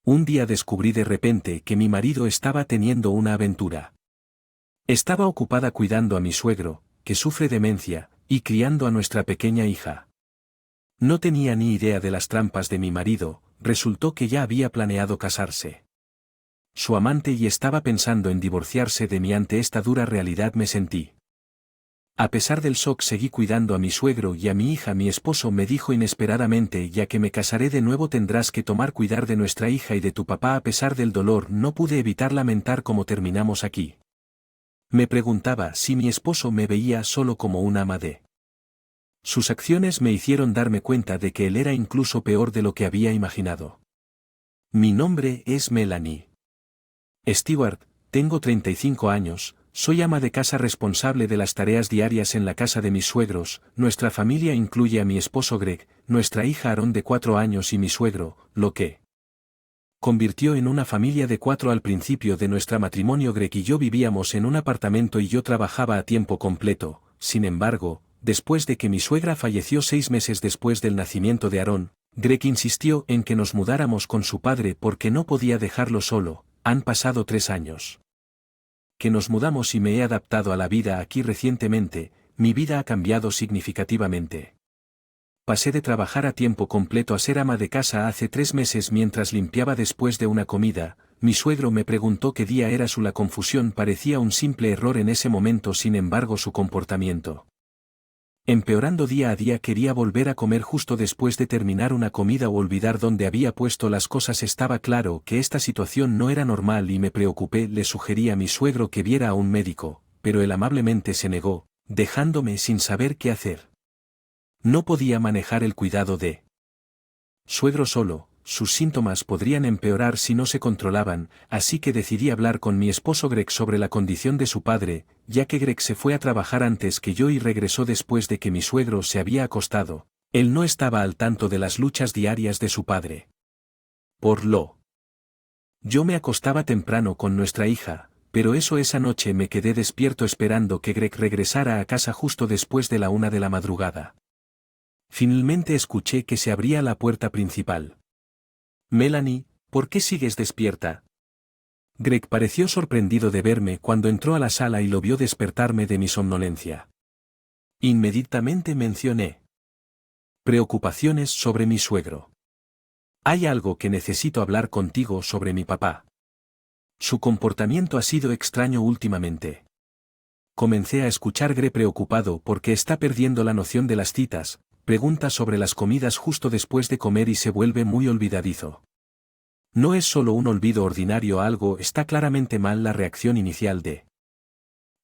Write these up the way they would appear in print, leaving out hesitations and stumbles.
Un día descubrí de repente que mi marido estaba teniendo una aventura. Estaba ocupada cuidando a mi suegro, que sufre demencia, y criando a nuestra pequeña hija. No tenía ni idea de las trampas de mi marido, resultó que ya había planeado casarse. Su amante y estaba pensando en divorciarse de mí. Ante esta dura realidad me sentí. A pesar del shock seguí cuidando a mi suegro y a mi hija. Mi esposo me dijo inesperadamente: ya que me casaré de nuevo tendrás que tomar cuidar de nuestra hija y de tu papá. A pesar del dolor no pude evitar lamentar cómo terminamos aquí. Me preguntaba si mi esposo me veía solo como una ama de. Sus acciones me hicieron darme cuenta de que él era incluso peor de lo que había imaginado. Mi nombre es Melanie Stewart, tengo 35 años. Soy ama de casa responsable de las tareas diarias en la casa de mis suegros. Nuestra familia incluye a mi esposo Greg, nuestra hija Aaron de 4 años y mi suegro, lo que convirtió en una familia de 4 al principio de nuestro matrimonio. Greg y yo vivíamos en un apartamento y yo trabajaba a tiempo completo. Sin embargo, después de que mi suegra falleció 6 meses después del nacimiento de Aaron, Greg insistió en que nos mudáramos con su padre porque no podía dejarlo solo. Han pasado 3 años que nos mudamos y me he adaptado a la vida aquí recientemente. Mi vida ha cambiado significativamente. Pasé de trabajar a tiempo completo a ser ama de casa hace 3 meses. Mientras limpiaba después de una comida, mi suegro me preguntó qué día era su. La confusión parecía un simple error en ese momento, sin embargo su comportamiento empeorando día a día. Quería volver a comer justo después de terminar una comida o olvidar dónde había puesto las cosas. Estaba claro que esta situación no era normal y me preocupé. Le sugerí a mi suegro que viera a un médico, pero él amablemente se negó, dejándome sin saber qué hacer. No podía manejar el cuidado de suegro solo. Sus síntomas podrían empeorar si no se controlaban, así que decidí hablar con mi esposo Greg sobre la condición de su padre, ya que Greg se fue a trabajar antes que yo y regresó después de que mi suegro se había acostado. Él no estaba al tanto de las luchas diarias de su padre. Yo me acostaba temprano con nuestra hija, pero esa noche me quedé despierto esperando que Greg regresara a casa justo después de la 1 de la madrugada. Finalmente escuché que se abría la puerta principal. Melanie, ¿por qué sigues despierta? Greg pareció sorprendido de verme cuando entró a la sala y lo vio despertarme de mi somnolencia. Inmediatamente mencioné preocupaciones sobre mi suegro. Hay algo que necesito hablar contigo sobre mi papá. Su comportamiento ha sido extraño últimamente. Comencé a escuchar Greg preocupado porque está perdiendo la noción de las citas. Pregunta sobre las comidas justo después de comer y se vuelve muy olvidadizo. No es solo un olvido ordinario, algo está claramente mal. La reacción inicial de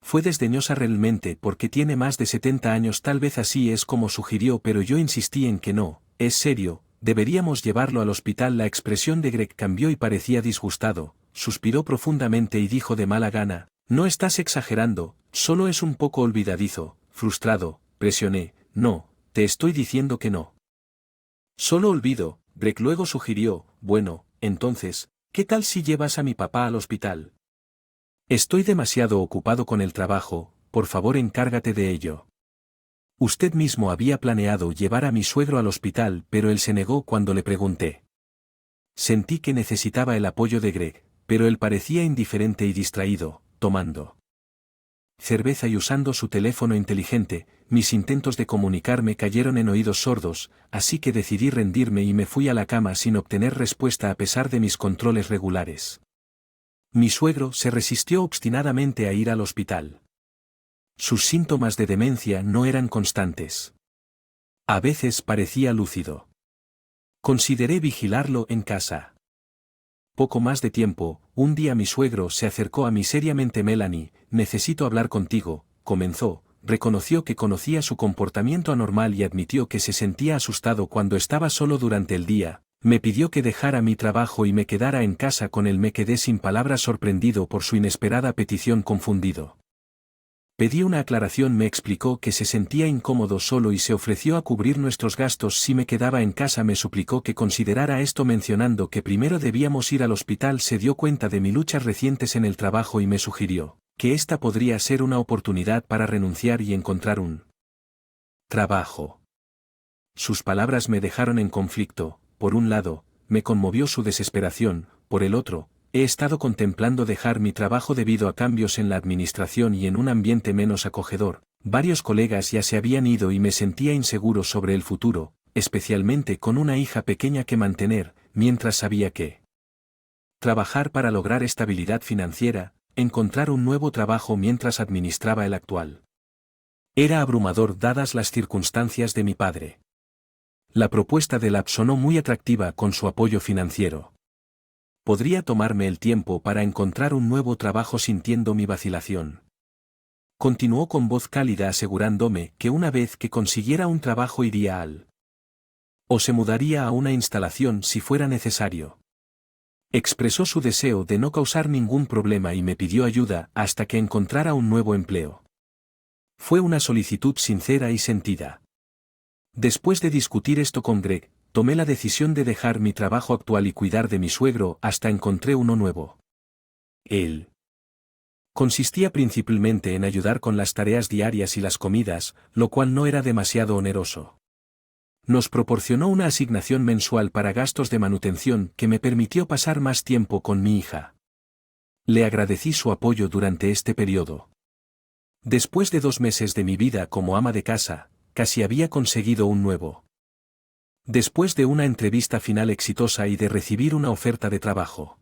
fue desdeñosa realmente porque tiene más de 70 años, tal vez así es como sugirió, pero yo insistí en que no, es serio, deberíamos llevarlo al hospital. La expresión de Greg cambió y parecía disgustado, suspiró profundamente y dijo de mala gana: no estás exagerando, solo es un poco olvidadizo. Frustrado, presioné: no, te estoy diciendo que no. Solo olvido. Greg luego sugirió: bueno, entonces, ¿qué tal si llevas a mi papá al hospital? Estoy demasiado ocupado con el trabajo, por favor encárgate de ello. Usted mismo había planeado llevar a mi suegro al hospital, pero él se negó cuando le pregunté. Sentí que necesitaba el apoyo de Greg, pero él parecía indiferente y distraído, tomando cerveza y usando su teléfono inteligente. Mis intentos de comunicarme cayeron en oídos sordos, así que decidí rendirme y me fui a la cama sin obtener respuesta a pesar de mis controles regulares. Mi suegro se resistió obstinadamente a ir al hospital. Sus síntomas de demencia no eran constantes. A veces parecía lúcido. Consideré vigilarlo en casa. Poco más de tiempo, un día mi suegro se acercó a mí seriamente. Melanie, necesito hablar contigo, comenzó. Reconoció que conocía su comportamiento anormal y admitió que se sentía asustado cuando estaba solo durante el día. Me pidió que dejara mi trabajo y me quedara en casa con él. Me quedé sin palabras, sorprendido por su inesperada petición. Confundido pedí una aclaración. Me explicó que se sentía incómodo solo y se ofreció a cubrir nuestros gastos si me quedaba en casa. Me suplicó que considerara esto, mencionando que primero debíamos ir al hospital. Se dio cuenta de mis luchas recientes en el trabajo y me sugirió que esta podría ser una oportunidad para renunciar y encontrar un trabajo. Sus palabras me dejaron en conflicto. Por un lado, me conmovió su desesperación. Por el otro, he estado contemplando dejar mi trabajo debido a cambios en la administración y en un ambiente menos acogedor. Varios colegas ya se habían ido y me sentía inseguro sobre el futuro, especialmente con una hija pequeña que mantener, mientras sabía que trabajar para lograr estabilidad financiera, encontrar un nuevo trabajo mientras administraba el actual. Era abrumador dadas las circunstancias de mi padre. La propuesta de Lab sonó muy atractiva con su apoyo financiero. Podría tomarme el tiempo para encontrar un nuevo trabajo sintiendo mi vacilación. Continuó con voz cálida asegurándome que una vez que consiguiera un trabajo iría o se mudaría a una instalación si fuera necesario. Expresó su deseo de no causar ningún problema y me pidió ayuda hasta que encontrara un nuevo empleo. Fue una solicitud sincera y sentida. Después de discutir esto con Greg, tomé la decisión de dejar mi trabajo actual y cuidar de mi suegro hasta encontré uno nuevo. Él consistía principalmente en ayudar con las tareas diarias y las comidas, lo cual no era demasiado oneroso. Nos proporcionó una asignación mensual para gastos de manutención que me permitió pasar más tiempo con mi hija. Le agradecí su apoyo durante este periodo. Después de 2 meses de mi vida como ama de casa, casi había conseguido un nuevo. Después de una entrevista final exitosa y de recibir una oferta de trabajo.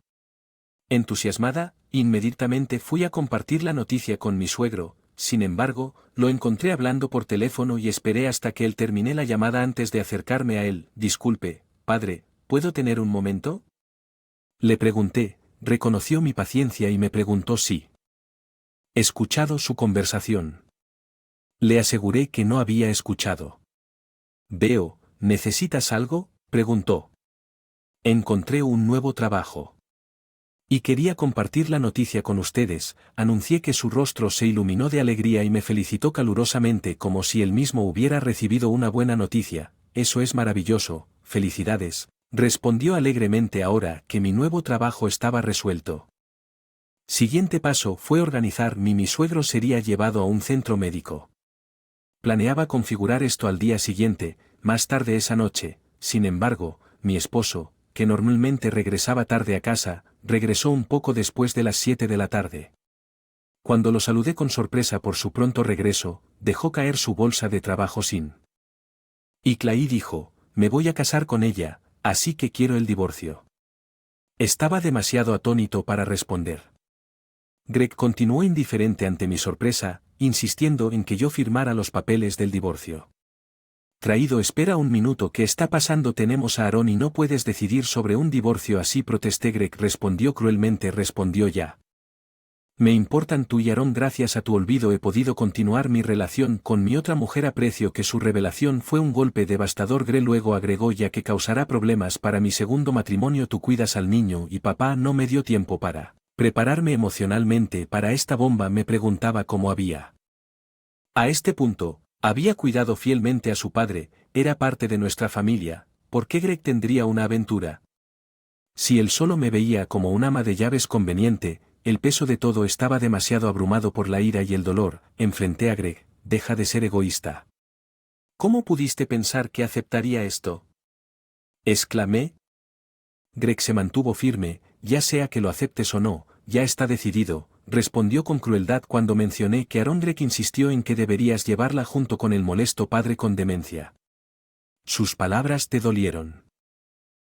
Entusiasmada, inmediatamente fui a compartir la noticia con mi suegro. Sin embargo, lo encontré hablando por teléfono y esperé hasta que él terminé la llamada antes de acercarme a él. Disculpe, padre, ¿puedo tener un momento? Le pregunté, reconoció mi paciencia y me preguntó si escuchado su conversación. Le aseguré que no había escuchado. Veo, ¿necesitas algo?, preguntó. Encontré un nuevo trabajo. Y quería compartir la noticia con ustedes. Anuncié que su rostro se iluminó de alegría y me felicitó calurosamente como si él mismo hubiera recibido una buena noticia. Eso es maravilloso, felicidades, respondió alegremente ahora que mi nuevo trabajo estaba resuelto. Siguiente paso fue organizar mi suegro sería llevado a un centro médico. Planeaba configurar esto al día siguiente, más tarde esa noche. Sin embargo, mi esposo, que normalmente regresaba tarde a casa, regresó un poco después de las 7 de la tarde. Cuando lo saludé con sorpresa por su pronto regreso, dejó caer su bolsa de trabajo sin. Y Clay dijo, me voy a casar con ella, así que quiero el divorcio. Estaba demasiado atónito para responder. Greg continuó indiferente ante mi sorpresa, insistiendo en que yo firmara los papeles del divorcio. Traído, espera un minuto, ¿qué está pasando? Tenemos a Aaron y no puedes decidir sobre un divorcio así, protesté. Greg respondió cruelmente, respondió ya. Me importan tú y Aaron, gracias a tu olvido he podido continuar mi relación con mi otra mujer, aprecio que su revelación fue un golpe devastador. Greg luego agregó, ya que causará problemas para mi segundo matrimonio, tú cuidas al niño y papá no me dio tiempo para prepararme emocionalmente para esta bomba. Me preguntaba cómo había. A este punto, había cuidado fielmente a su padre, era parte de nuestra familia. ¿Por qué Greg tendría una aventura? Si él solo me veía como un ama de llaves conveniente, el peso de todo estaba demasiado abrumado por la ira y el dolor. Enfrenté a Greg, deja de ser egoísta. ¿Cómo pudiste pensar que aceptaría esto?, exclamé. Greg se mantuvo firme, ya sea que lo aceptes o no, ya está decidido, respondió con crueldad cuando mencioné que Aaron. Greg insistió en que deberías llevarla junto con el molesto padre con demencia. Sus palabras te dolieron.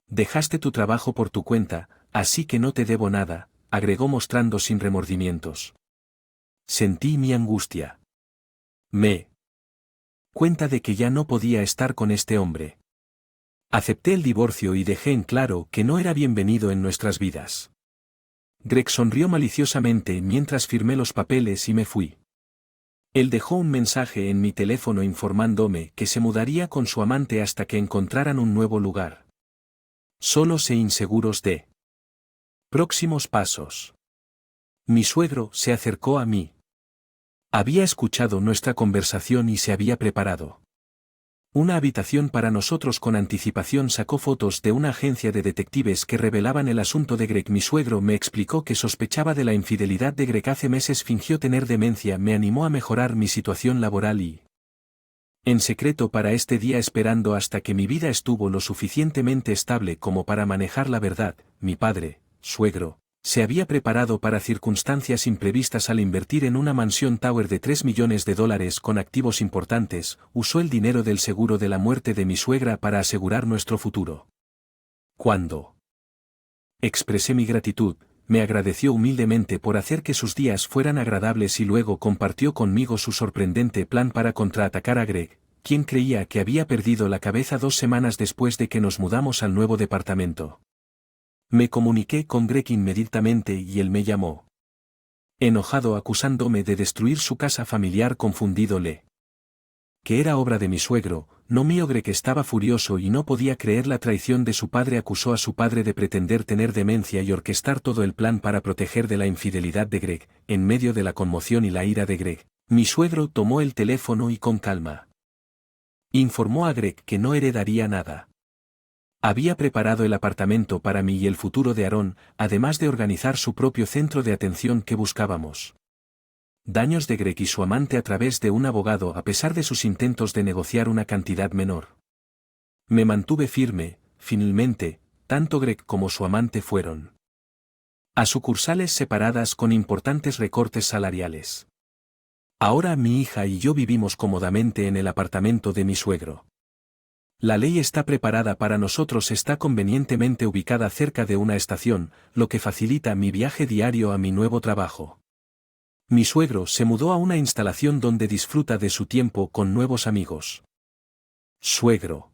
Dejaste tu trabajo por tu cuenta, así que no te debo nada, agregó mostrando sin remordimientos. Sentí mi angustia. Me cuenta de que ya no podía estar con este hombre. Acepté el divorcio y dejé en claro que no era bienvenido en nuestras vidas. Greg sonrió maliciosamente mientras firmé los papeles y me fui. Él dejó un mensaje en mi teléfono informándome que se mudaría con su amante hasta que encontraran un nuevo lugar. Solo sé inseguros de próximos pasos. Mi suegro se acercó a mí. Había escuchado nuestra conversación y se había preparado una habitación para nosotros con anticipación. Sacó fotos de una agencia de detectives que revelaban el asunto de Greg. Mi suegro me explicó que sospechaba de la infidelidad de Greg hace meses, fingió tener demencia, me animó a mejorar mi situación laboral y en secreto para este día esperando hasta que mi vida estuvo lo suficientemente estable como para manejar la verdad. Mi padre, suegro, se había preparado para circunstancias imprevistas al invertir en una mansión tower de $3 millones con activos importantes. Usó el dinero del seguro de la muerte de mi suegra para asegurar nuestro futuro. Cuando expresé mi gratitud, me agradeció humildemente por hacer que sus días fueran agradables y luego compartió conmigo su sorprendente plan para contraatacar a Greg, quien creía que había perdido la cabeza 2 semanas después de que nos mudamos al nuevo departamento. Me comuniqué con Greg inmediatamente y él me llamó. Enojado acusándome de destruir su casa familiar confundidole. Que era obra de mi suegro, no mío. Greg estaba furioso y no podía creer la traición de su padre. Acusó a su padre de pretender tener demencia y orquestar todo el plan para proteger de la infidelidad de Greg. En medio de la conmoción y la ira de Greg, mi suegro tomó el teléfono y con calma informó a Greg que no heredaría nada. Había preparado el apartamento para mí y el futuro de Aaron, además de organizar su propio centro de atención que buscábamos. Daños de Greg y su amante a través de un abogado a pesar de sus intentos de negociar una cantidad menor. Me mantuve firme, finalmente, tanto Greg como su amante fueron a sucursales separadas con importantes recortes salariales. Ahora mi hija y yo vivimos cómodamente en el apartamento de mi suegro. La ley está preparada para nosotros, está convenientemente ubicada cerca de una estación, lo que facilita mi viaje diario a mi nuevo trabajo. Mi suegro se mudó a una instalación donde disfruta de su tiempo con nuevos amigos. Suegro.